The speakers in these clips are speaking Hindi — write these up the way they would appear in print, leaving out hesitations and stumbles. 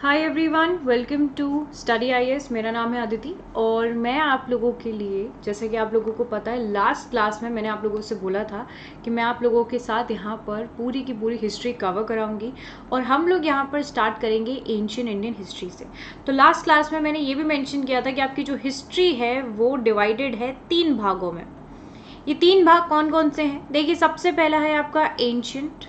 Hi everyone, welcome to study IAS. मेरा नाम है अदिति और मैं आप लोगों के लिए, जैसे कि आप लोगों को पता है, लास्ट क्लास में मैंने आप लोगों से बोला था कि मैं आप लोगों के साथ यहाँ पर पूरी की पूरी हिस्ट्री कवर कराऊंगी और हम लोग यहाँ पर स्टार्ट करेंगे एंशिएंट इंडियन हिस्ट्री से। तो लास्ट क्लास में मैंने ये भी मेंशन किया था कि आपकी जो हिस्ट्री है वो डिवाइडेड है 3 भागों में। ये 3 भाग कौन कौन से हैं? देखिए, सबसे पहला है आपका एंशिएंट,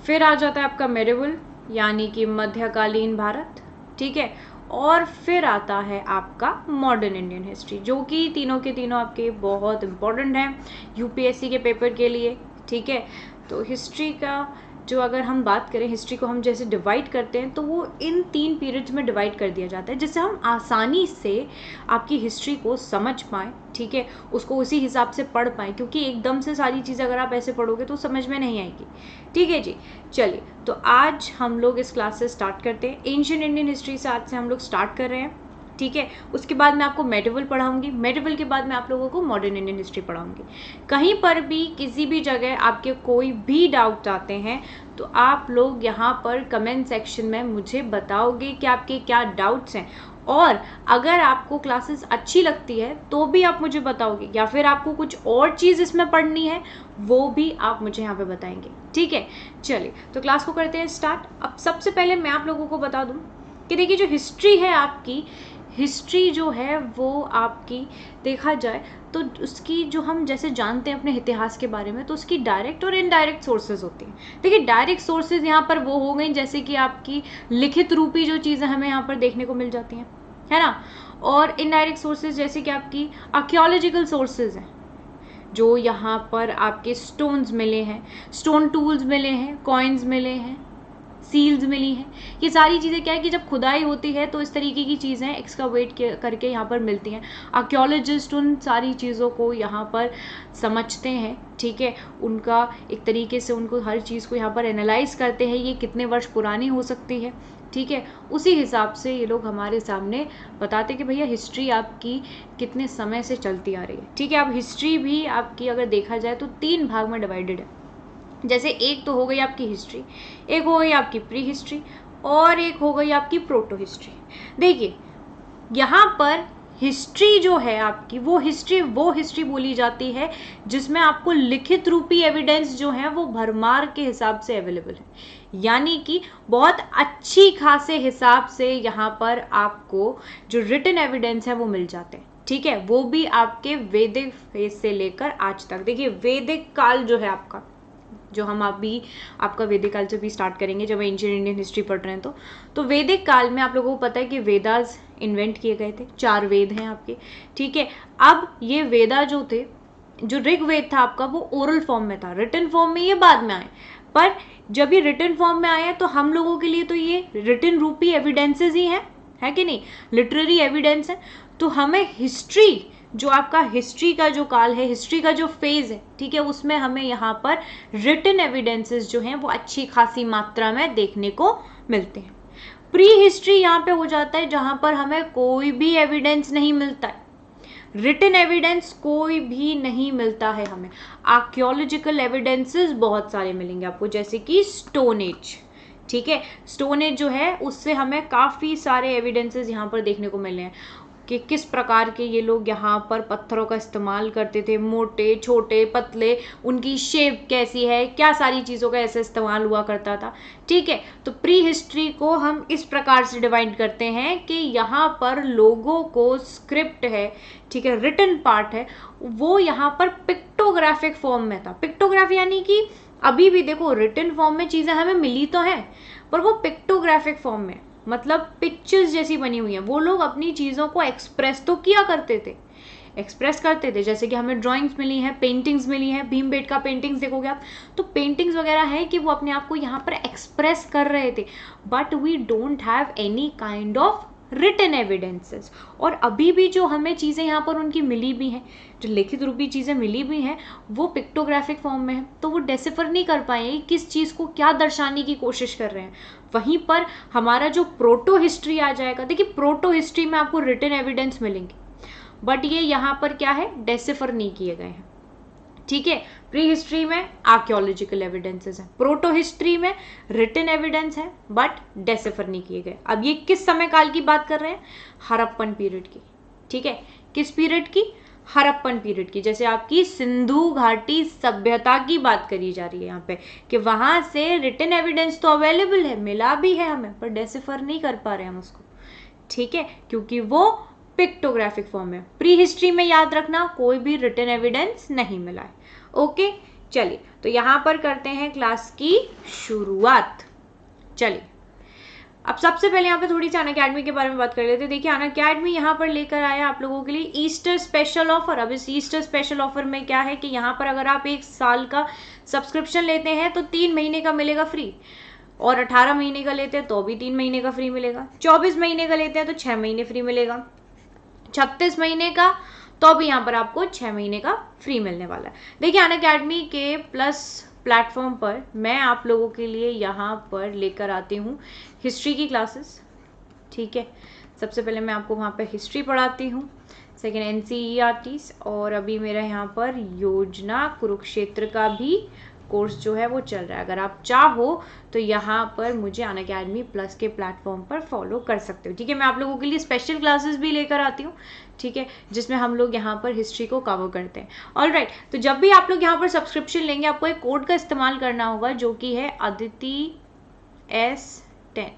फिर आ जाता है आपका मेडिवल यानी कि मध्यकालीन भारत, ठीक है, और फिर आता है आपका मॉडर्न इंडियन हिस्ट्री, जो कि तीनों के तीनों आपके बहुत इंपॉर्टेंट हैं यूपीएससी के पेपर के लिए, ठीक है। तो हिस्ट्री का जो अगर हम बात करें, हिस्ट्री को हम जैसे डिवाइड करते हैं तो वो इन 3 पीरियड्स में डिवाइड कर दिया जाता है, जिससे हम आसानी से आपकी हिस्ट्री को समझ पाएँ, ठीक है, उसको उसी हिसाब से पढ़ पाएँ, क्योंकि एकदम से सारी चीज़ें अगर आप ऐसे पढ़ोगे तो समझ में नहीं आएगी, ठीक है जी। चलिए, तो आज हम लोग इस क्लास से स्टार्ट करते हैं। एंशिएंट इंडियन हिस्ट्री से आज से हम लोग स्टार्ट कर रहे हैं, ठीक है। उसके बाद मैं आपको मेडिवल पढ़ाऊंगी, मेडिवल के बाद मैं आप लोगों को मॉडर्न इंडियन हिस्ट्री पढ़ाऊंगी। कहीं पर भी किसी भी जगह आपके कोई भी डाउट आते हैं तो आप लोग यहाँ पर कमेंट सेक्शन में मुझे बताओगे कि आपके क्या डाउट्स हैं, और अगर आपको क्लासेस अच्छी लगती है तो भी आप मुझे बताओगे, या फिर आपको कुछ और चीज़ इसमें पढ़नी है वो भी आप मुझे यहाँ पे बताएंगे, ठीक है। चलिए, तो क्लास को करते हैं स्टार्ट। अब सबसे पहले मैं आप लोगों को बता दूँ कि देखिए, जो हिस्ट्री है आपकी, हिस्ट्री जो है वो आपकी देखा जाए तो उसकी जो हम जैसे जानते हैं अपने इतिहास के बारे में, तो उसकी डायरेक्ट और इनडायरेक्ट सोर्सेज होती हैं। देखिए, डायरेक्ट सोर्सेज यहाँ पर वो हो गई जैसे कि आपकी लिखित रूपी जो चीज़ें हमें यहाँ पर देखने को मिल जाती हैं, है ना। और इनडायरेक्ट सोर्सेज जैसे कि आपकी आर्कियोलॉजिकल सोर्सेज हैं, जो यहाँ पर आपके स्टोन्स मिले हैं, स्टोन टूल्स मिले हैं, कॉइन्स मिले हैं, सील्स मिली हैं। ये सारी चीज़ें क्या है कि जब खुदाई होती है तो इस तरीके की चीज़ें एक्सकावेट करके यहाँ पर मिलती हैं। आर्कियोलॉजिस्ट उन सारी चीज़ों को यहाँ पर समझते हैं, ठीक है, उनका एक तरीके से उनको हर चीज़ को यहाँ पर एनालाइज करते हैं, ये कितने वर्ष पुरानी हो सकती है, ठीक है। उसी हिसाब से ये लोग हमारे सामने बताते कि भैया हिस्ट्री आपकी कितने समय से चलती आ रही है, ठीक है। अब हिस्ट्री भी आपकी अगर देखा जाए तो 3 भाग में डिवाइडेड है। जैसे एक तो हो गई आपकी हिस्ट्री, एक हो गई आपकी प्री हिस्ट्री, और एक हो गई आपकी प्रोटो हिस्ट्री। देखिए, यहाँ पर हिस्ट्री जो है आपकी, वो हिस्ट्री बोली जाती है जिसमें आपको लिखित रूपी एविडेंस जो है वो भरमार के हिसाब से अवेलेबल है, यानी कि बहुत अच्छी खासे हिसाब से यहाँ पर आपको जो रिटन एविडेंस है वो मिल जाते हैं, ठीक है। वो भी आपके वैदिक फेज से लेकर आज तक। देखिए, वैदिक काल जो है आपका, जो हम अभी आपका वैदिक काल से भी स्टार्ट करेंगे जब एंशिएंट इंडियन हिस्ट्री पढ़ रहे हैं तो वैदिक काल में आप लोगों को पता है कि वेदास इन्वेंट किए गए थे। 4 वेद हैं आपके, ठीक है। अब ये वेदा जो थे, जो ऋग्वेद था आपका, वो ओरल फॉर्म में था, रिटन फॉर्म में ये बाद में आए। पर जब ये रिटन फॉर्म में आए तो हम लोगों के लिए तो ये रिटन रूपी एविडेंसेस ही हैं, है कि नहीं, लिटरेरी एविडेंस है। तो हमें हिस्ट्री, जो आपका हिस्ट्री का जो काल है, हिस्ट्री का जो फेज है, ठीक है, उसमें हमें यहाँ पर रिटन एविडेंसेस जो हैं वो अच्छी खासी मात्रा में देखने को मिलते हैं। प्री हिस्ट्री यहाँ पे हो जाता है जहाँ पर हमें कोई भी एविडेंस नहीं मिलता है, रिटन एविडेंस कोई भी नहीं मिलता है हमें। आर्कियोलॉजिकल एविडेंसेस बहुत सारे मिलेंगे आपको, जैसे कि स्टोन एज, ठीक है। स्टोन एज जो है उससे हमें काफ़ी सारे एविडेंसेस यहाँ पर देखने को मिले हैं कि किस प्रकार के ये लोग यहाँ पर पत्थरों का इस्तेमाल करते थे, मोटे, छोटे, पतले, उनकी शेप कैसी है, क्या सारी चीज़ों का ऐसे इस्तेमाल हुआ करता था, ठीक है। तो प्री हिस्ट्री को हम इस प्रकार से डिवाइड करते हैं कि यहाँ पर लोगों को स्क्रिप्ट है, ठीक है, रिटन पार्ट है, वो यहाँ पर पिक्टोग्राफिक फॉर्म में था। पिक्टोग्राफी यानी कि अभी भी देखो, रिटन फॉर्म में चीज़ें हमें मिली तो हैं, पर वो पिक्टोग्राफिक फॉर्म में, मतलब पिक्चर्स जैसी बनी हुई हैं। वो लोग अपनी चीज़ों को एक्सप्रेस तो किया करते थे, एक्सप्रेस करते थे, जैसे कि हमें ड्राइंग्स मिली हैं, पेंटिंग्स मिली हैं, भीमबेटका पेंटिंग्स देखोगे आप तो पेंटिंग्स वगैरह हैं कि वो अपने आप को यहाँ पर एक्सप्रेस कर रहे थे, but we don't have any kind of written evidences. और अभी भी जो हमें चीज़ें यहाँ पर उनकी मिली भी हैं, जो लिखित रूपी चीज़ें मिली भी हैं, वो पिक्टोग्राफिक फॉर्म में है, तो वो डेसिफर नहीं कर पाएंगे किस चीज़ को क्या दर्शाने की कोशिश कर रहे हैं। वहीं पर हमारा जो प्रोटो हिस्ट्री आ जाएगा, देखिए प्रोटो हिस्ट्री में आपको रिटन एविडेंस मिलेंगे, बट ये यहाँ पर क्या है, डेसिफर नहीं किए गए हैं, ठीक है। प्री हिस्ट्री में आर्कियोलॉजिकल एविडेंसेस है, प्रोटो हिस्ट्री में रिटन एविडेंस है बट डेसिफर नहीं किए गए। अब ये किस समय काल की बात कर रहे हैं? हड़प्पन पीरियड की, ठीक है। किस पीरियड की? हड़प्पन पीरियड की। जैसे आपकी सिंधु घाटी सभ्यता की बात करी जा रही है यहाँ पे कि वहां से रिटन एविडेंस तो अवेलेबल है, मिला भी है हमें, पर डेसिफर नहीं कर पा रहे हम उसको, ठीक है, क्योंकि वो पिक्टोग्राफिक फॉर्म है। प्री हिस्ट्री में याद रखना कोई भी रिटन एविडेंस नहीं मिला है। ओके, चलिए तो यहां पर करते हैं क्लास की शुरुआत। चलिए अब सबसे पहले यहाँ पे थोड़ी सी अनअकैडमी के बारे में बात कर लेते हैं। देखिए अनअकैडमी यहाँ पर लेकर आया आप लोगों के लिए ईस्टर स्पेशल ऑफर। अब इस ईस्टर स्पेशल ऑफर में क्या है कि यहाँ पर अगर आप 1 साल का सब्सक्रिप्शन लेते हैं तो 3 महीने का मिलेगा फ्री, और 18 महीने का लेते हैं तो भी 3 महीने का फ्री मिलेगा, 24 महीने का लेते हैं तो 6 महीने फ्री मिलेगा, 36 महीने का तो भी यहाँ पर आपको 6 महीने का फ्री मिलने वाला है। देखिए अनअकैडमी के प्लस प्लेटफॉर्म पर मैं आप लोगों के लिए यहाँ पर लेकर आती हूँ हिस्ट्री की क्लासेस, ठीक है। सबसे पहले मैं आपको वहाँ पर हिस्ट्री पढ़ाती हूँ, सेकेंड NCERTs, और अभी मेरा यहाँ पर योजना कुरुक्षेत्र का भी कोर्स जो है वो चल रहा है। अगर आप चाहो तो यहाँ पर मुझे अनअकैडमी प्लस के प्लेटफॉर्म पर फॉलो कर सकते हो, ठीक है। मैं आप लोगों के लिए स्पेशल क्लासेस भी लेकर आती हूँ, ठीक है, जिसमें हम लोग यहाँ पर हिस्ट्री को कवर करते हैं। ऑलराइट, तो जब भी आप लोग यहाँ पर सब्सक्रिप्शन लेंगे आपको एक कोड का इस्तेमाल करना होगा जो कि है अदिति S10।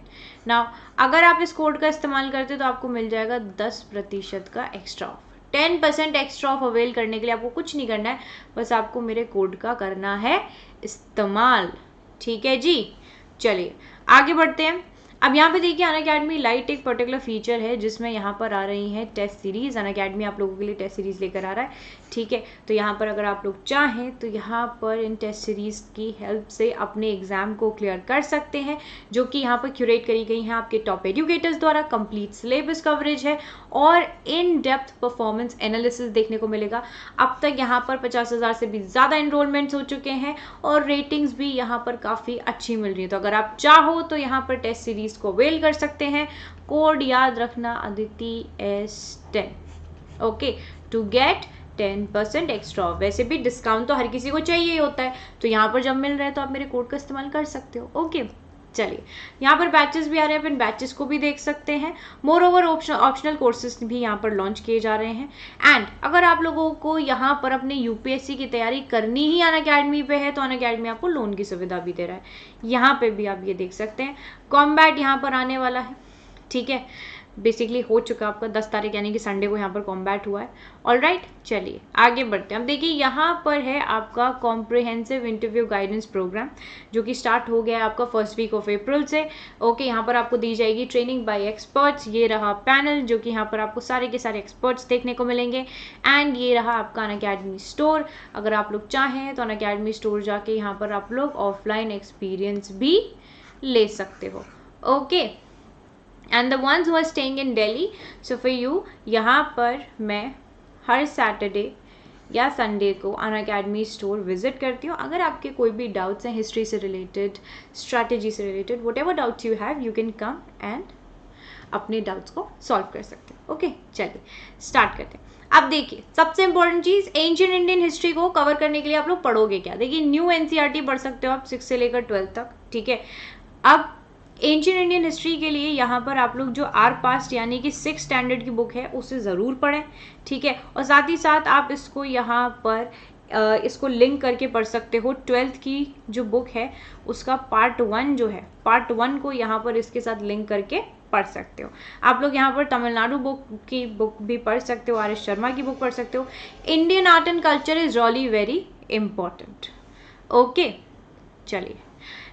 नाउ अगर आप इस कोड का इस्तेमाल करते तो आपको मिल जाएगा 10% का extra off. 10% extra off avail करने के लिए आपको कुछ नहीं करना है, बस आपको मेरे कोड का करना है इस्तेमाल, ठीक है जी। चलिए आगे बढ़ते हैं। अब यहाँ पे देखिए अनअकैडमी लाइट एक पर्टिकुलर फीचर है जिसमें यहाँ पर आ रही है टेस्ट सीरीज। अनअकैडमी आप लोगों के लिए टेस्ट सीरीज लेकर आ रहा है, ठीक है। तो यहाँ पर अगर आप लोग चाहें तो यहाँ पर इन टेस्ट सीरीज की हेल्प से अपने एग्जाम को क्लियर कर सकते हैं, जो कि यहाँ पर क्यूरेट करी गई हैं आपके टॉप एजुकेटर्स द्वारा। कंप्लीट सिलेबस कवरेज है और इन डेप्थ परफॉर्मेंस एनालिसिस देखने को मिलेगा। अब तक यहाँ पर 50,000 से भी ज़्यादा एनरोलमेंट्स हो चुके हैं और रेटिंग्स भी यहाँ पर काफ़ी अच्छी मिल रही है। तो अगर आप चाहो तो यहाँ पर टेस्ट सीरीज को अवेल कर सकते हैं। कोड याद रखना Aditi S10, okay, to get 10% extra. वैसे भी डिस्काउंट तो हर किसी को चाहिए ही होता है, तो यहाँ पर जब मिल रहा है तो आप मेरे कोड का इस्तेमाल कर सकते हो, ओके। चलिए यहाँ पर बैचेस भी आ रहे हैं, इन बैचेस को भी देख सकते हैं। मोर ओवर ऑप्शनल कोर्सेज भी यहाँ पर लॉन्च किए जा रहे हैं। एंड अगर आप लोगों को यहाँ पर अपने UPSC की तैयारी करनी ही अनअकैडमी पे है तो अनअकैडमी आपको लोन की सुविधा भी दे रहा है। यहाँ पे भी आप ये देख सकते हैं। कॉम्बैट यहाँ पर आने वाला है, ठीक है, बेसिकली हो चुका आपका 10 तारीख यानी कि संडे को यहाँ पर कॉम्बैट हुआ है। ऑलराइट, चलिए आगे बढ़ते हैं। अब देखिए यहाँ पर है आपका कॉम्प्रिहेंसिव इंटरव्यू गाइडेंस प्रोग्राम जो कि स्टार्ट हो गया है आपका फर्स्ट वीक ऑफ अप्रैल से, ओके। यहाँ पर आपको दी जाएगी ट्रेनिंग बाय एक्सपर्ट्स। ये रहा पैनल जो कि यहाँ पर आपको सारे के सारे एक्सपर्ट्स देखने को मिलेंगे। एंड ये रहा आपका अनअकैडमी स्टोर। अगर आप लोग चाहें तो अनअकैडमी स्टोर जाके यहाँ पर आप लोग ऑफलाइन एक्सपीरियंस भी ले सकते हो, okay. And the ones who are staying in Delhi, so for you यहाँ पर मैं हर सैटरडे या संडे को अनअकैडमी स्टोर विजिट करती हूँ। अगर आपके कोई भी डाउट्स हैं हिस्ट्री से रिलेटेड, स्ट्रैटेजी से related, what ever doubts you have, you can come and अपने डाउट्स को सॉल्व कर सकते हो, ओके। चलिए स्टार्ट करते हैं। अब देखिए सबसे इंपॉर्टेंट चीज़, एंशिएंट इंडियन हिस्ट्री को कवर करने के लिए आप लोग पढ़ोगे क्या? देखिए न्यू NCERT पढ़ सकते हो आप 6 से लेकर 12 तक, ठीक है। अब एंशिएंट इंडियन हिस्ट्री के लिए यहाँ पर आप लोग जो आर पास्ट यानी कि 6 स्टैंडर्ड की बुक है उसे ज़रूर पढ़ें, ठीक है। और साथ ही साथ आप इसको यहाँ पर इसको लिंक करके पढ़ सकते हो। 12th की जो बुक है उसका पार्ट 1 जो है, पार्ट 1 को यहाँ पर इसके साथ लिंक करके पढ़ सकते हो। आप लोग यहाँ पर तमिलनाडु बुक भी पढ़ सकते हो, RS शर्मा की बुक पढ़ सकते हो। Indian art and culture is really very important, okay. चलिए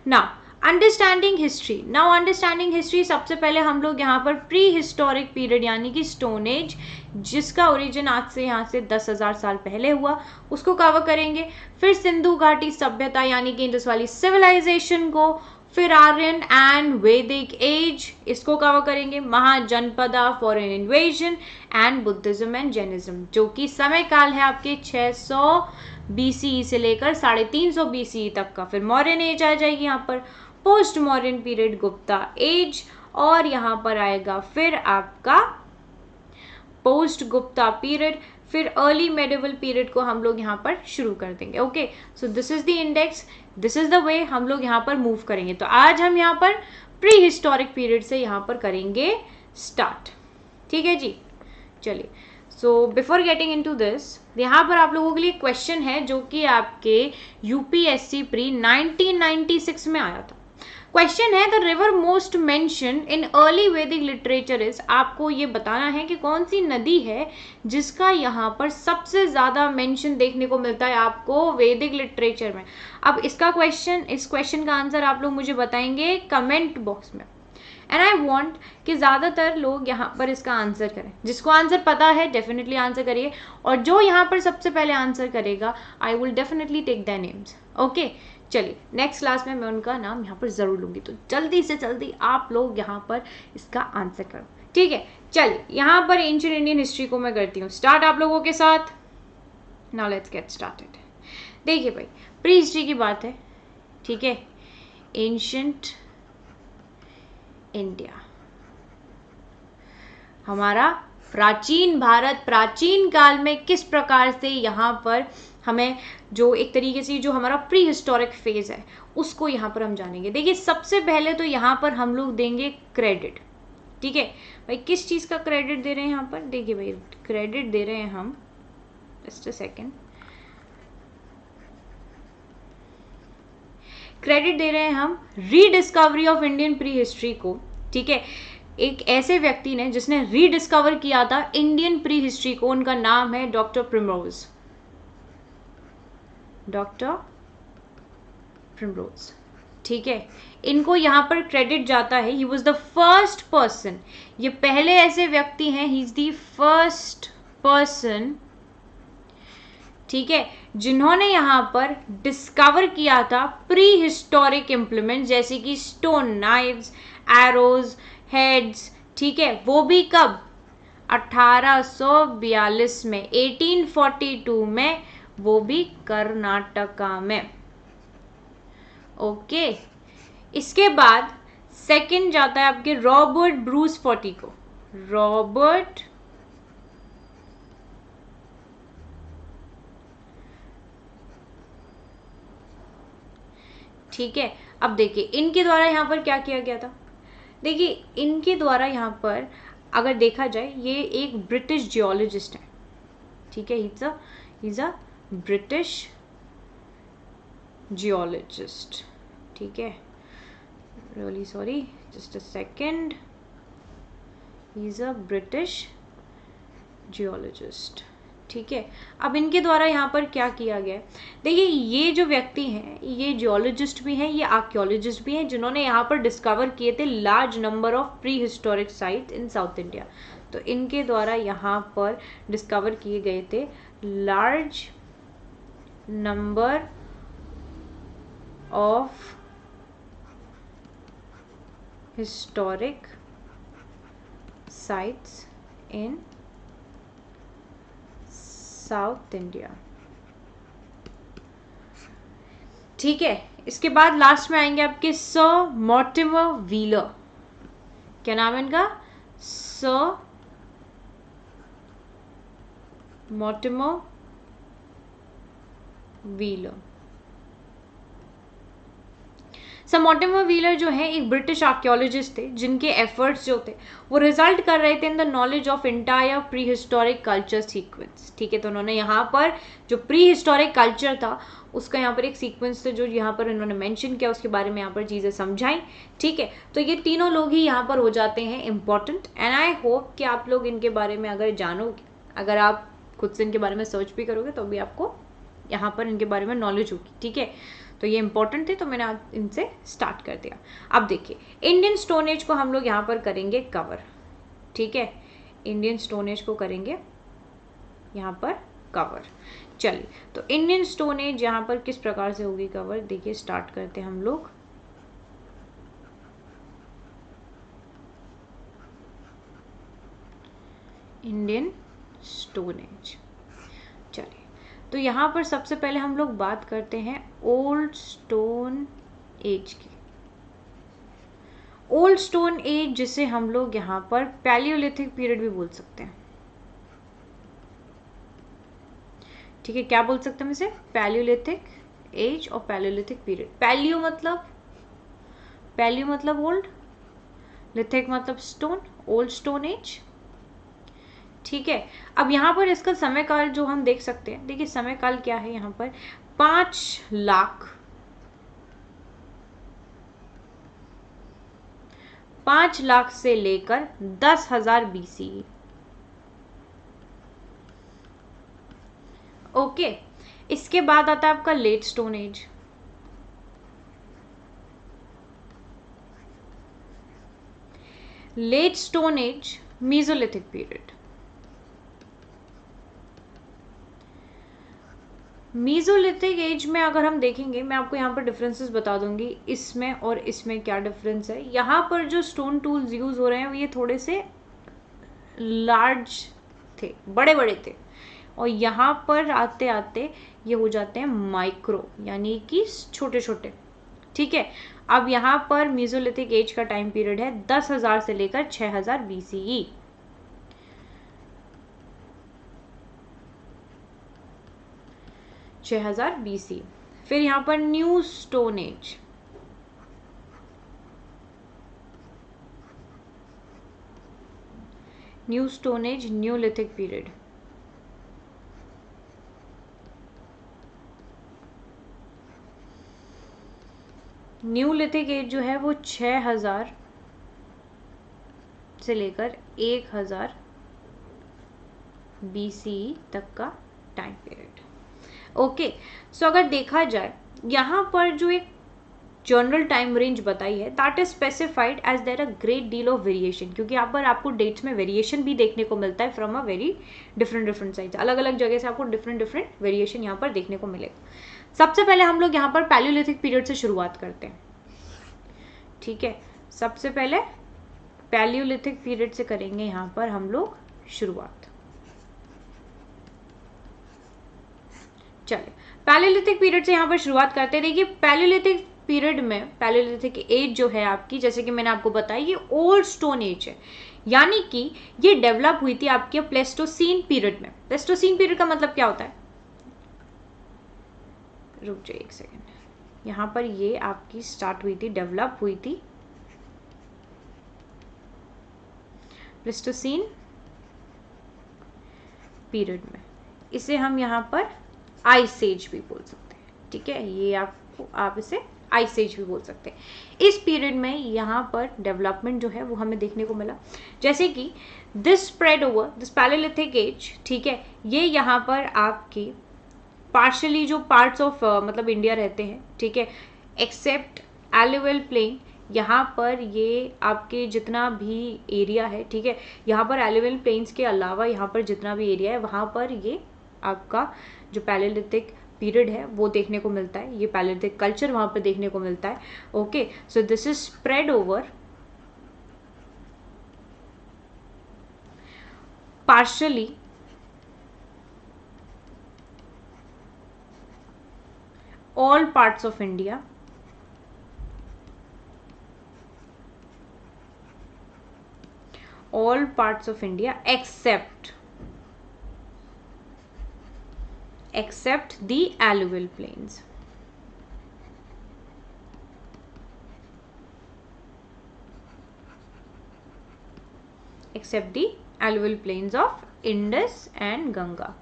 now understanding history. Now understanding history, सबसे पहले हम लोग यहाँ पर प्री हिस्टोरिक पीरियड यानी कि स्टोन एज, जिसका ओरिजिन आज से यहाँ से 10,000 साल पहले हुआ, उसको कवर करेंगे। फिर सिंधु घाटी सभ्यता यानी कि इंडस वैली सिविलाइजेशन को, फिर आर्यन एंड वैदिक एज, इसको कवर करेंगे। Mahajanapada, foreign invasion and Buddhism and Jainism, जो कि समय काल है आपके 600 BCE से लेकर 350 BCE तक का। फिर मॉडर्न एज आ जाएगी यहाँ पर, post modern period Gupta age, और यहाँ पर आएगा फिर आपका पोस्ट गुप्ता पीरियड, फिर अर्ली मेडिवल पीरियड को हम लोग यहाँ पर शुरू कर देंगे. Okay, so this is the index, this is the way हम लोग यहाँ पर मूव करेंगे. तो आज हम यहाँ पर प्री हिस्टोरिक पीरियड से यहाँ पर करेंगे स्टार्ट. ठीक है जी, चलिए. So before getting into this, यहाँ पर आप लोगों के लिए क्वेश्चन है जो कि आपके यूपीएससी प्री 1996 में आया था. क्वेश्चन है, the river most mention in early वैदिक लिटरेचर इज. आपको ये बताना है कि कौन सी नदी है जिसका यहाँ पर सबसे ज्यादा मेंशन देखने को मिलता है आपको वैदिक लिटरेचर में. अब इसका क्वेश्चन, इस क्वेश्चन का आंसर आप लोग मुझे बताएंगे कमेंट बॉक्स में. एंड आई वॉन्ट कि ज़्यादातर लोग यहाँ पर इसका आंसर करें. जिसको आंसर पता है डेफिनेटली आंसर करिए, और जो यहाँ पर सबसे पहले आंसर करेगा I will definitely take the names. Okay, चलिए नेक्स्ट क्लास में मैं उनका नाम यहाँ पर ज़रूर लूँगी. तो जल्दी से जल्दी आप लोग यहाँ पर इसका आंसर करो. ठीक है, चलिए यहाँ पर एंशिएंट इंडियन हिस्ट्री को मैं करती हूँ स्टार्ट आप लोगों के साथ. Now let's get started. देखिए भाई, प्री हिस्ट्री की बात है. ठीक है, एंशिएंट इंडिया, हमारा प्राचीन भारत, प्राचीन काल में किस प्रकार से यहाँ पर हमें जो एक तरीके से जो हमारा प्री हिस्टोरिक फेज है उसको यहाँ पर हम जानेंगे. देखिए सबसे पहले तो यहाँ पर हम लोग देंगे क्रेडिट. ठीक है भाई, किस चीज़ का क्रेडिट दे रहे हैं यहाँ पर? देखिए भाई, क्रेडिट दे रहे हैं हम, जस्ट अ सेकेंड, क्रेडिट दे रहे हैं हम rediscovery of Indian pre history को. ठीक है, एक ऐसे व्यक्ति ने जिसने रीडिस्कवर किया था इंडियन प्री हिस्ट्री को, उनका नाम है डॉक्टर प्रिमरोज. Doctor primrose. ठीक है, इनको यहाँ पर क्रेडिट जाता है. He was the first person, ये पहले ऐसे व्यक्ति हैं, he is the first person, ठीक है, जिन्होंने यहाँ पर डिस्कवर किया था प्री हिस्टोरिक इम्प्लीमेंट जैसे कि स्टोन नाइव्स, एरोज, हेड्स. ठीक है, वो भी कब? 1842 में, 1842 में, वो भी कर्नाटका में. ओके, इसके बाद सेकंड जाता है आपके रॉबर्ट ब्रूस फोर्टी को. रॉबर्ट ठीक है, अब देखिए इनके द्वारा यहाँ पर क्या किया गया था. देखिए इनके द्वारा यहाँ पर अगर देखा जाए, ये एक ब्रिटिश जियोलॉजिस्ट है. ठीक है, he's a ब्रिटिश जियोलॉजिस्ट. ठीक है, really sorry, just a second, he's a British geologist. ठीक है, अब इनके द्वारा यहाँ पर क्या किया गया है. देखिए ये जो व्यक्ति हैं, ये जियोलॉजिस्ट भी हैं, ये आर्कियोलॉजिस्ट भी हैं, जिन्होंने यहाँ पर डिस्कवर किए थे large number of pre historic site in south India. तो इनके द्वारा यहाँ पर डिस्कवर किए गए थे large number of historic sites in south India. ठीक है, इसके बाद लास्ट में आएंगे आपके सर मॉर्टिमर व्हीलर. क्या नाम है इनका? Sir Mortimer wheeler. Sir Mortimer wheeler जो है एक ब्रिटिश आर्कियोलॉजिस्ट थे, जिनके एफर्ट्स जो थे वो रिजल्ट कर रहे थे in the knowledge of entire pre historic culture sequence. ठीक है, तो उन्होंने यहाँ पर जो प्री हिस्टोरिक कल्चर था उसका यहाँ पर एक सीक्वेंस था जो यहाँ पर इन्होंने मेंशन किया, उसके बारे में यहाँ पर चीज़ें समझाई. ठीक है, तो ये तीनों लोग ही यहाँ पर हो जाते हैं इम्पॉर्टेंट. एंड आई होप कि आप लोग इनके बारे में अगर जानोगे, अगर आप खुद से इनके बारे में सर्च भी करोगे तो भी आपको यहाँ पर इनके बारे में नॉलेज होगी. ठीक है, तो ये इंपॉर्टेंट थे, तो मैंने आप इनसे स्टार्ट कर दिया. अब देखिए इंडियन स्टोन एज को हम लोग यहाँ पर करेंगे कवर. ठीक है, इंडियन स्टोन एज को करेंगे यहाँ पर कवर. चलिए, तो इंडियन स्टोन एज यहाँ पर किस प्रकार से होगी कवर, देखिए स्टार्ट करते हैं हम लोग. Indian stone age. चलिए, तो यहाँ पर सबसे पहले हम लोग बात करते हैं ओल्ड स्टोन एज की. ओल्ड स्टोन एज जिसे हम लोग यहाँ पर पैलियोलिथिक पीरियड भी बोल सकते हैं. ठीक है, क्या बोल सकते हैं हम इसे? पैलियोलिथिक एज और पैलियोलिथिक पीरियड। पैलियो मतलब ओल्ड, लिथिक मतलब स्टोन, ओल्ड स्टोन एज। ठीक है, अब यहाँ पर इसका समय काल जो हम देख सकते हैं, देखिए समय काल क्या है यहाँ पर, 5 लाख से लेकर 10,000 BCE। ओके, इसके बाद आता है आपका late stone age. Late stone age, mesolithic period. Mesolithic age में अगर हम देखेंगे, मैं आपको यहाँ पर डिफरेंसेस बता दूंगी, इसमें और इसमें क्या डिफरेंस है। यहाँ पर जो स्टोन टूल्स यूज हो रहे हैं ये थोड़े से लार्ज थे, बड़े बड़े थे, और यहाँ पर आते आते ये हो जाते हैं माइक्रो, यानी कि छोटे छोटे। ठीक है, अब यहाँ पर मीजोलिथिक एज का टाइम पीरियड है 10,000 से लेकर 6,000 BCE। BC। फिर यहाँ पर new stone age. New stone age, Neolithic period. Neolithic age जो है वो 6,000 से लेकर 1,000 BCE तक का टाइम पीरियड। ओके, सो अगर देखा जाए यहाँ पर जो एक जनरल टाइम रेंज बताई है, that is specified as there a great deal of variation, क्योंकि यहाँ पर आपको डेट्स में वेरिएशन भी देखने को मिलता है from a very different sides. अलग अलग जगह से आपको डिफरेंट वेरिएशन यहाँ पर देखने को मिलेगा। सबसे पहले हम लोग यहाँ पर पैलियोलिथिक पीरियड से शुरुआत करते हैं। ठीक है, सबसे पहले पैलियोलिथिक पीरियड से करेंगे यहाँ पर हम लोग शुरुआत। चलिए, पैलियोलिथिक पीरियड से यहाँ पर शुरुआत करते हैं। देखिए पैलियोलिथिक पीरियड में, पैलियोलिथिक एज जो है आपकी, जैसे कि मैंने आपको बताया, ये ओल्ड स्टोन एज है, यानी कि ये डेवलप हुई थी आपके प्लेस्टोसीन पीरियड में। प्लेस्टोसीन पीरियड का मतलब क्या होता है, रुक जाइए एक सेकेंड, यहाँ पर ये आपकी स्टार्ट हुई थी, डेवलप हुई थी प्लेस्टोसीन पीरियड में। इसे हम यहाँ पर आइस एज भी बोल सकते हैं। ठीक है, ये आप इसे आइस एज भी बोल सकते हैं। इस पीरियड में यहाँ पर डेवलपमेंट जो है वो हमें देखने को मिला, जैसे कि this spread over this palaeolithic age. ठीक है, ये यहाँ पर आपके पार्शली जो पार्ट्स ऑफ मतलब इंडिया रहते हैं, ठीक है, एक्सेप्ट एलुवियल प्लेन, यहाँ पर ये आपके जितना भी एरिया है, ठीक है, यहाँ पर एलुवियल प्लेन्स के अलावा यहाँ पर जितना भी एरिया है वहाँ पर ये आपका जो पैलियोलिथिक पीरियड है वो देखने को मिलता है, ये पैलियोलिथिक कल्चर वहाँ पर देखने को मिलता है। Okay, so this is spread over partially all parts of India, all parts of India except the alluvial plains. Except the alluvial plains of Indus and Ganga.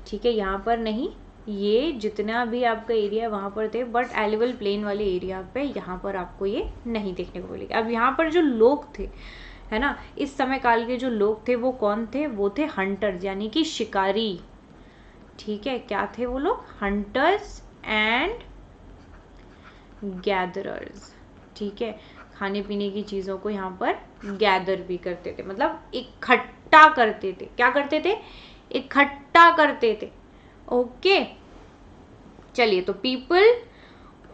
ठीक है, यहाँ पर नहीं, ये जितना भी आपका एरिया वहाँ पर थे, बट एलुवियल प्लेन वाले एरिया पे यहाँ पर आपको ये नहीं देखने को मिलेगा। अब यहाँ पर जो लोग थे, है ना, इस समय काल के जो लोग थे वो कौन थे, वो थे हंटर्स, यानी कि शिकारी। ठीक है, क्या थे वो लोग, हंटर्स एंड गैदरर्स। ठीक है, खाने पीने की चीज़ों को यहाँ पर गैदर भी करते थे, मतलब इकट्ठा करते थे। क्या करते थे, इकट्ठा करते थे। ओके, चलिए, तो पीपल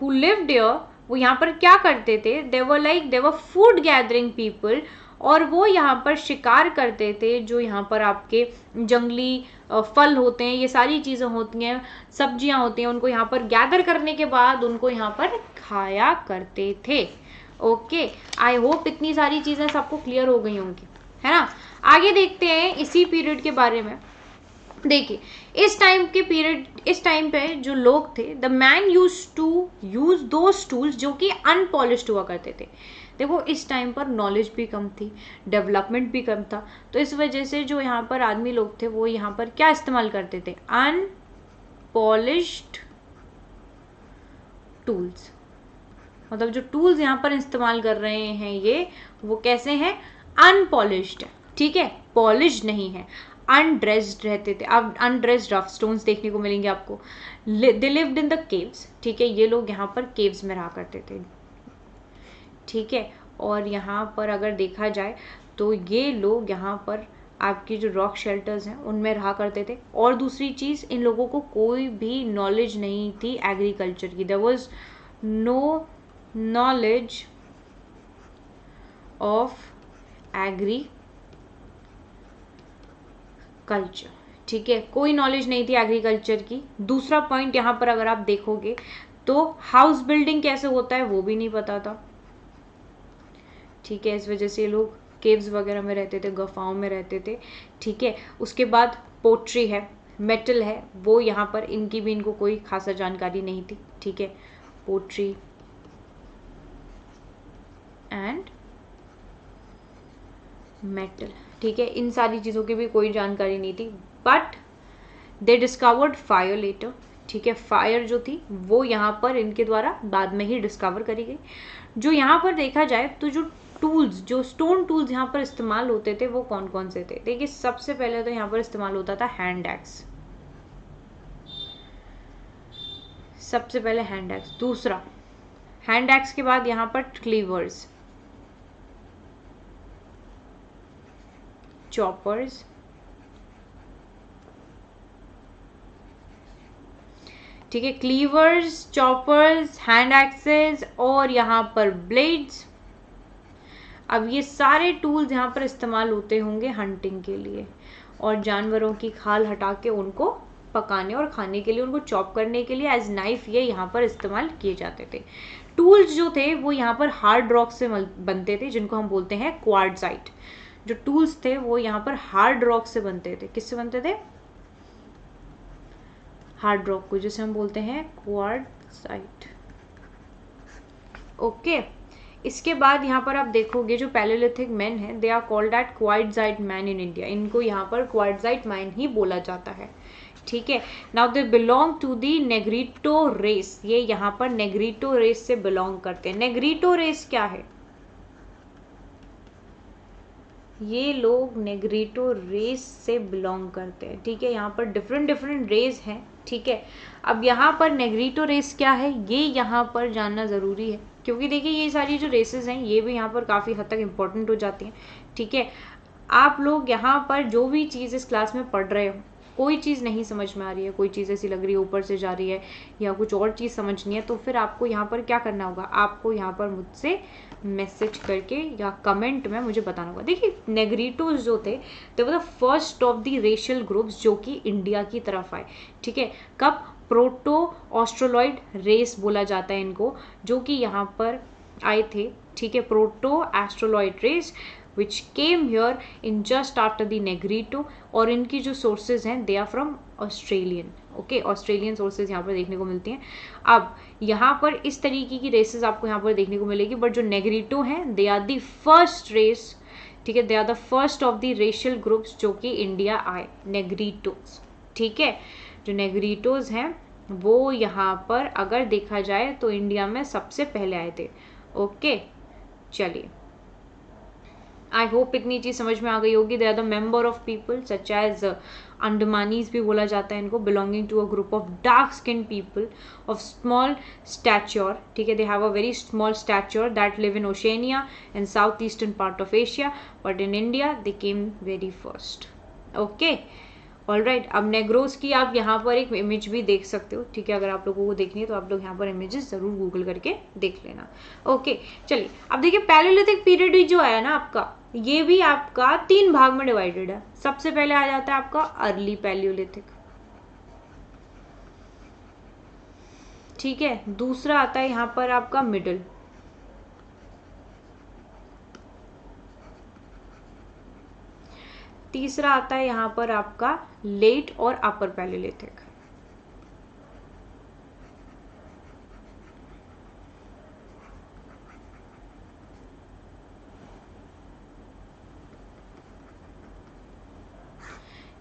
हु लिव्ड हियर वो यहाँ पर क्या करते थे, they were food gathering people, और वो यहाँ पर शिकार करते थे। जो यहाँ पर आपके जंगली फल होते हैं, ये सारी चीज़ें होती हैं, सब्जियां होती हैं, उनको यहाँ पर गैदर करने के बाद उनको यहाँ पर खाया करते थे। ओके, आई होप इतनी सारी चीज़ें सबको क्लियर हो गई होंगी, है ना। आगे देखते हैं इसी पीरियड के बारे में। देखिए इस टाइम के पीरियड, इस टाइम पे जो लोग थे, the man used to use those tools जो कि अनपॉलिश्ड हुआ करते थे। देखो इस टाइम पर नॉलेज भी कम थी, डेवलपमेंट भी कम था, तो इस वजह से जो यहाँ पर आदमी लोग थे वो यहाँ पर क्या इस्तेमाल करते थे, अनपॉलिश्ड टूल्स। मतलब जो टूल्स यहाँ पर इस्तेमाल कर रहे हैं ये, वो कैसे हैं, अनपॉलिश्ड है, ठीक है, पॉलिश्ड नहीं है, अनड्रेस्ड रहते थे। अब अनड्रेस्ड रफ स्टोन्स देखने को मिलेंगे आपको। They lived in the caves, ठीक है, ये लोग यहाँ पर केव्स में रहा करते थे, ठीक है। और यहाँ पर अगर देखा जाए तो ये लोग यहाँ पर आपकी जो रॉक शेल्टर्स हैं उनमें रहा करते थे। और दूसरी चीज़, इन लोगों को कोई भी नॉलेज नहीं थी एग्रीकल्चर की। There was no knowledge of agriculture, ठीक है, कोई नॉलेज नहीं थी एग्रीकल्चर की। दूसरा पॉइंट यहाँ पर अगर आप देखोगे तो हाउस बिल्डिंग कैसे होता है वो भी नहीं पता था, ठीक है, इस वजह से लोग केव्स वगैरह में रहते थे, गुफाओं में रहते थे, ठीक है। उसके बाद पोट्री है, मेटल है, वो यहाँ पर इनकी भी इनको कोई खासा जानकारी नहीं थी, ठीक है, पोट्री एंड मेटल, ठीक है, इन सारी चीज़ों की भी कोई जानकारी नहीं थी। But they discovered fire later, ठीक है, फायर जो थी वो यहाँ पर इनके द्वारा बाद में ही डिस्कवर करी गई। जो यहाँ पर देखा जाए तो जो टूल्स, जो स्टोन टूल्स यहाँ पर इस्तेमाल होते थे वो कौन कौन से थे। देखिए सबसे पहले तो यहाँ पर इस्तेमाल होता था हैंड एक्स, सबसे पहले हैंड एक्स। दूसरा हैंड एक्स के बाद यहाँ पर क्लीवर्स, चॉपर्स, ठीक है, क्लीवर्स, चॉपर्स, हैंड एक्सेस और यहाँ पर ब्लेड्स। अब ये सारे टूल्स यहाँ पर इस्तेमाल होते होंगे हंटिंग के लिए और जानवरों की खाल हटा के उनको पकाने और खाने के लिए, उनको चॉप करने के लिए एज नाइफ ये यहाँ पर इस्तेमाल किए जाते थे। टूल्स जो थे वो यहाँ पर हार्ड रॉक से बनते थे, जिनको हम बोलते हैं क्वार्ट्जाइट। जो टूल्स थे वो यहाँ पर हार्ड रॉक से बनते थे। किससे बनते थे, हार्ड रॉक को, जिसे हम बोलते हैं क्वार्ट्जाइट, ओके। इसके बाद यहाँ पर आप देखोगे जो पैलेलिथिक मैन है, they are called at quartzite man in India, इनको यहाँ पर क्वार्ट्जाइट मैन ही बोला जाता है, ठीक है। Now they belong to the negrito race, ये यहाँ पर नेग्रीटो रेस से बिलोंग करते हैं। नेग्रीटो रेस क्या है, ये लोग नेग्रीटो रेस से बिलोंग करते हैं, ठीक है। यहाँ पर डिफरेंट डिफरेंट रेस हैं, ठीक है। अब यहाँ पर नेग्रीटो रेस क्या है ये यहाँ पर जानना ज़रूरी है, क्योंकि देखिए ये सारी जो रेसेस हैं ये भी यहाँ पर काफ़ी हद तक इम्पोर्टेंट हो जाती हैं, ठीक है। आप लोग यहाँ पर जो भी चीज़ इस क्लास में पढ़ रहे हो, कोई चीज़ नहीं समझ में आ रही है, कोई चीज़ ऐसी लग रही है ऊपर से जा रही है या कुछ और चीज़ समझनी है, तो फिर आपको यहाँ पर क्या करना होगा, आपको यहाँ पर मुझसे मैसेज करके या कमेंट में मुझे बताना होगा। देखिए नेग्रीटोज जो थे they were the first of the racial groups जो कि इंडिया की तरफ आए, ठीक है। कब, प्रोटो ऑस्ट्रोलॉइड रेस बोला जाता है इनको, जो कि यहाँ पर आए थे, ठीक है, proto Australoid race which came here in just after the Negrito, और इनकी जो सोर्सेज हैं they are from Australian, okay, Australian sources यहाँ पर देखने को मिलती हैं। अब यहाँ पर इस तरीके की रेसेस आपको यहाँ पर देखने को मिलेगी, बट जो नेग्रीटो हैं they are the first race, ठीक है, they are the first of the racial groups जो कि इंडिया आए, नेग्रीटोज, ठीक है। जो नेग्रीटोज हैं वो यहाँ पर अगर देखा जाए तो इंडिया में सबसे पहले आए थे, ओके। चलिए आई होप इतनी चीज़ समझ में आ गई होगी। They are the member of people such as Andamanese भी बोला जाता है इनको, belonging to a group of dark skin people of small stature, ठीक है, they have a very small stature that live in Oceania and south eastern part of Asia, but in India they came very first, okay, alright. अब नेग्रोस की आप यहाँ पर एक इमेज भी देख सकते हो, ठीक है, अगर आप लोगों को देखनी है तो आप लोग यहाँ पर इमेजेस जरूर गूगल करके देख लेना, ओके। चलिए अब देखिए पैलेलिथिक पीरियड जो आया ना आपका, ये भी आपका 3 भाग में डिवाइडेड है। सबसे पहले आ जाता है आपका अर्ली पैलियोलिथिक, ठीक है, दूसरा आता है यहाँ पर आपका मिडल, तीसरा आता है यहाँ पर आपका लेट और अपर पैलियोलिथिक।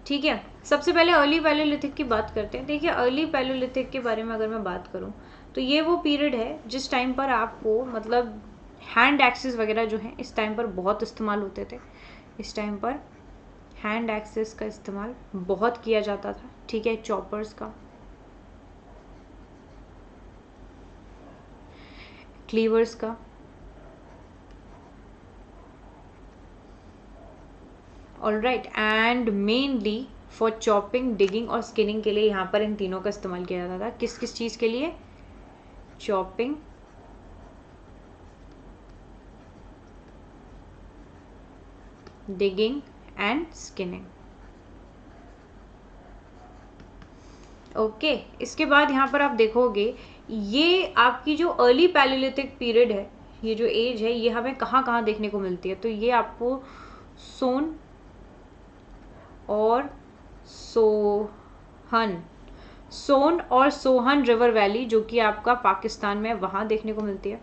ठीक है, सबसे पहले अर्ली पैलियोलिथिक की बात करते हैं। देखिए अर्ली पैलियोलिथिक के बारे में अगर मैं बात करूं तो ये वो पीरियड है जिस टाइम पर आपको मतलब हैंड एक्सेस वगैरह जो है इस टाइम पर बहुत इस्तेमाल होते थे। इस टाइम पर हैंड एक्सेस का इस्तेमाल बहुत किया जाता था। ठीक है, चॉपर्स का, क्लीवर्स का, alright, and mainly for chopping, digging और स्किनिंग के लिए यहाँ पर इन तीनों का इस्तेमाल किया जाता था। किस किस चीज़ के लिए? Chopping, digging and skinning. Okay, इसके बाद यहाँ पर आप देखोगे ये आपकी जो अर्ली पैलियोलिथिक पीरियड है, ये जो एज है, ये हमें कहाँ कहाँ देखने को मिलती है? तो ये आपको सोन और सोहन रिवर वैली जो कि आपका पाकिस्तान में वहां देखने को मिलती है,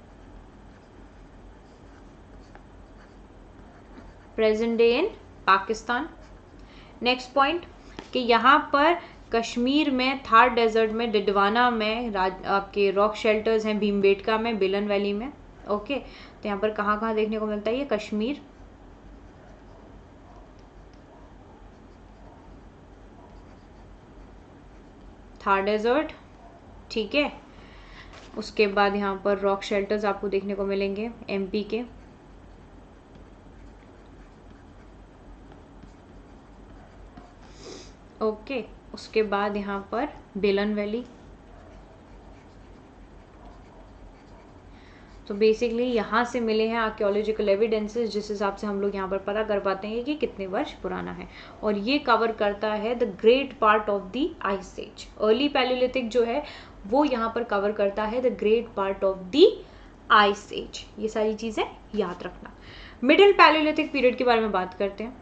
present day in Pakistan. Next point कि यहाँ पर कश्मीर में, थार डेजर्ट में, डिडवाना में आपके रॉक शेल्टर्स हैं, भीमबेटका में, बिलन वैली में। ओके, तो यहाँ पर कहाँ कहाँ देखने को मिलता है? ये कश्मीर, थार डेजर्ट, ठीक है। उसके बाद यहाँ पर रॉक शेल्टर्स आपको देखने को मिलेंगे एमपी के, ओके। उसके बाद यहाँ पर बिलन वैली। तो बेसिकली यहाँ से मिले हैं आर्कियोलॉजिकल एविडेंसेस जिस हिसाब से हम लोग यहाँ पर पता कर पाते हैं कि कितने वर्ष पुराना है। और ये कवर करता है the great part of the ice age. Early paleolithic जो है वो यहाँ पर कवर करता है the great part of the ice age. ये सारी चीज़ें याद रखना। मिडिल पैलियोलिथिक पीरियड के बारे में बात करते हैं।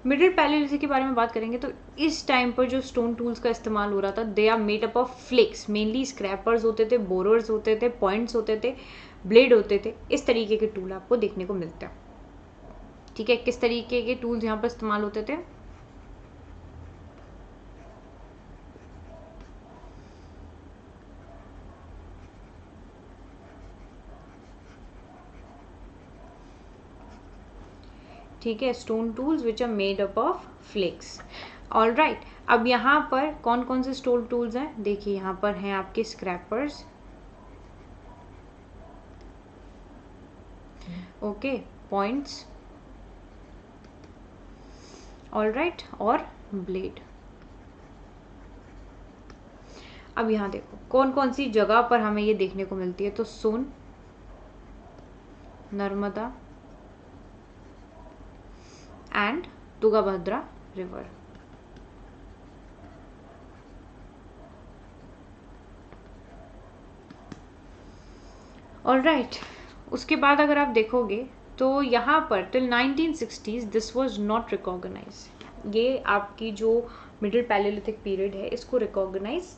मिडिल पैलियोलिथिक के बारे में बात करेंगे तो इस टाइम पर जो स्टोन टूल्स का इस्तेमाल हो रहा था, they are made up of flakes. Mainly scrapers होते थे, बोरर्स होते थे, पॉइंट्स होते थे, ब्लेड होते थे। इस तरीके के टूल आपको देखने को मिलते हैं। ठीक है, किस तरीके के टूल्स यहाँ पर इस्तेमाल होते थे? ठीक है, stone tools which are made up of flakes. All right, अब यहाँ पर कौन कौन से स्टोन टूल्स हैं? देखिए यहाँ पर हैं आपके scrapers, okay, points, all right, और ब्लेड। अब यहाँ देखो कौन कौन सी जगह पर हमें ये देखने को मिलती है। तो Son, Narmada and Tungabhadra river. Alright, उसके बाद अगर आप देखोगे तो यहाँ पर till 1960s this was not recognise. ये आपकी जो मिडिल पैलियोलिथिक पीरियड है इसको रिकॉग्नाइज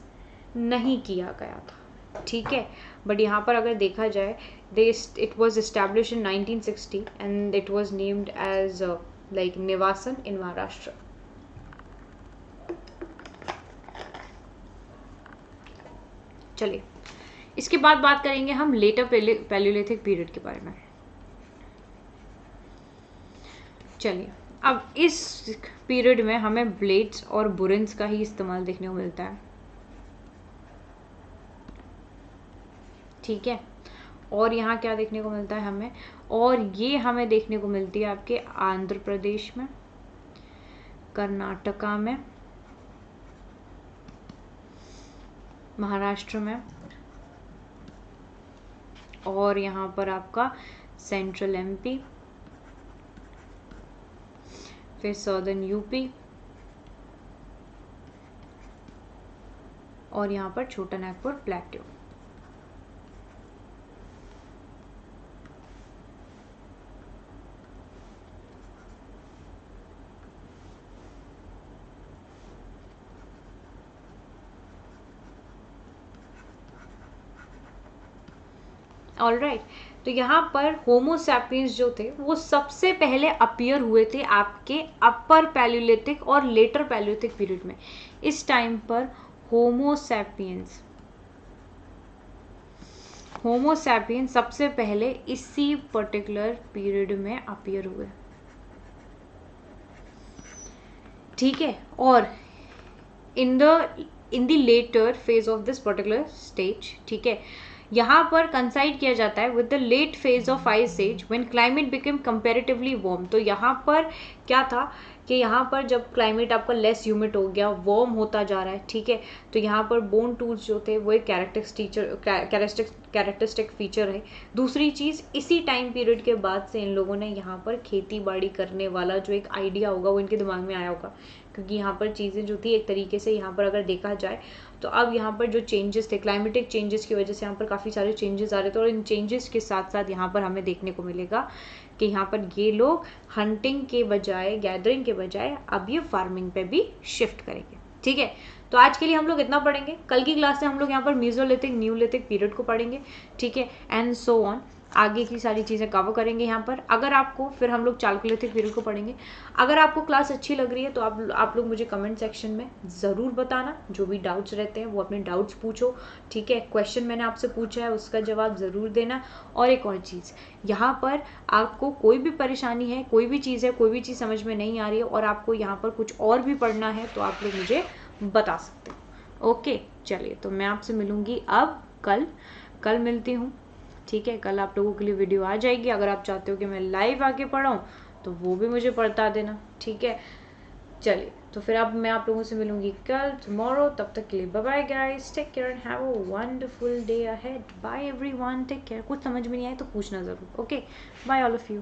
नहीं किया गया था। ठीक है, बट यहाँ पर अगर देखा जाए it was establish in 1960 and it was named as like Nivasan in Maharashtra. चलिए, इसके बाद बात करेंगे हम लेटर पैलियोलिथिक पीरियड के बारे में। चलिए, अब इस पीरियड में हमें ब्लेड्स और बुरिन्स का ही इस्तेमाल देखने को मिलता है। ठीक है, और यहाँ क्या देखने को मिलता है हमें? और ये हमें देखने को मिलती है आपके आंध्र प्रदेश में, कर्नाटका में, महाराष्ट्र में, और यहाँ पर आपका सेंट्रल एमपी, फिर सदर्न यूपी, और यहाँ पर छोटा नागपुर प्लेट्यू। ऑलराइट, तो यहाँ पर होमोसैपियंस जो थे वो सबसे पहले अपीयर हुए थे आपके अपर पैलियोलिथिक और लेटर पैलियोलिथिक पीरियड में। इस टाइम पर होमोसैपियंस सबसे पहले इसी पर्टिकुलर पीरियड में अपीयर हुए, ठीक है। और in the later phase of this particular stage, ठीक है, यहाँ पर कंसाइड किया जाता है with the late phase of ice age when climate became comparatively warm. तो यहाँ पर क्या था कि यहाँ पर जब क्लाइमेट आपका लेस ह्यूमिड हो गया, वार्म होता जा रहा है, ठीक है, तो यहाँ पर बोन टूल्स जो थे वो एक कैरेक्टरिस्टिक फीचर है। दूसरी चीज़, इसी टाइम पीरियड के बाद से इन लोगों ने यहाँ पर खेती बाड़ी करने वाला जो एक आइडिया होगा वो इनके दिमाग में आया होगा, क्योंकि यहाँ पर चीज़ें जो थी एक तरीके से यहाँ पर अगर देखा जाए तो अब यहाँ पर जो चेंजेस थे, क्लाइमेटिक चेंजेस की वजह से यहाँ पर काफ़ी सारे चेंजेस आ रहे थे, और इन चेंजेस के साथ साथ यहाँ पर हमें देखने को मिलेगा कि यहाँ पर ये लोग हंटिंग के बजाय, गैदरिंग के बजाय अब ये फार्मिंग पे भी शिफ्ट करेंगे, ठीक है। तो आज के लिए हम लोग इतना पढ़ेंगे। कल की क्लास में हम लोग यहाँ पर मीसोलिथिक न्यूलिथिक पीरियड को पढ़ेंगे, ठीक है, एंड सो ऑन। आगे की सारी चीज़ें कवर करेंगे यहाँ पर। अगर आपको, फिर हम लोग चालकोलिथिक पीरियड को पढ़ेंगे। अगर आपको क्लास अच्छी लग रही है तो आप लोग मुझे कमेंट सेक्शन में ज़रूर बताना। जो भी डाउट्स रहते हैं वो अपने डाउट्स पूछो, ठीक है। क्वेश्चन मैंने आपसे पूछा है उसका जवाब ज़रूर देना। और एक और चीज़, यहाँ पर आपको कोई भी परेशानी है, कोई भी चीज़ है, कोई भी चीज़ समझ में नहीं आ रही है और आपको यहाँ पर कुछ और भी पढ़ना है तो आप लोग मुझे बता सकते हो। ओके, चलिए, तो मैं आपसे मिलूँगी अब कल मिलती हूँ, ठीक है। कल आप लोगों के लिए वीडियो आ जाएगी। अगर आप चाहते हो कि मैं लाइव आके पढ़ाऊँ तो वो भी मुझे बता देना, ठीक है। चलिए, तो फिर अब मैं आप लोगों से मिलूंगी कल, टुमारो। तब तक के लिए bye bye guys, take care and have a wonderful day ahead. Bye everyone, take care. कुछ समझ में नहीं आए तो पूछना ज़रूर, okay. Bye all of you.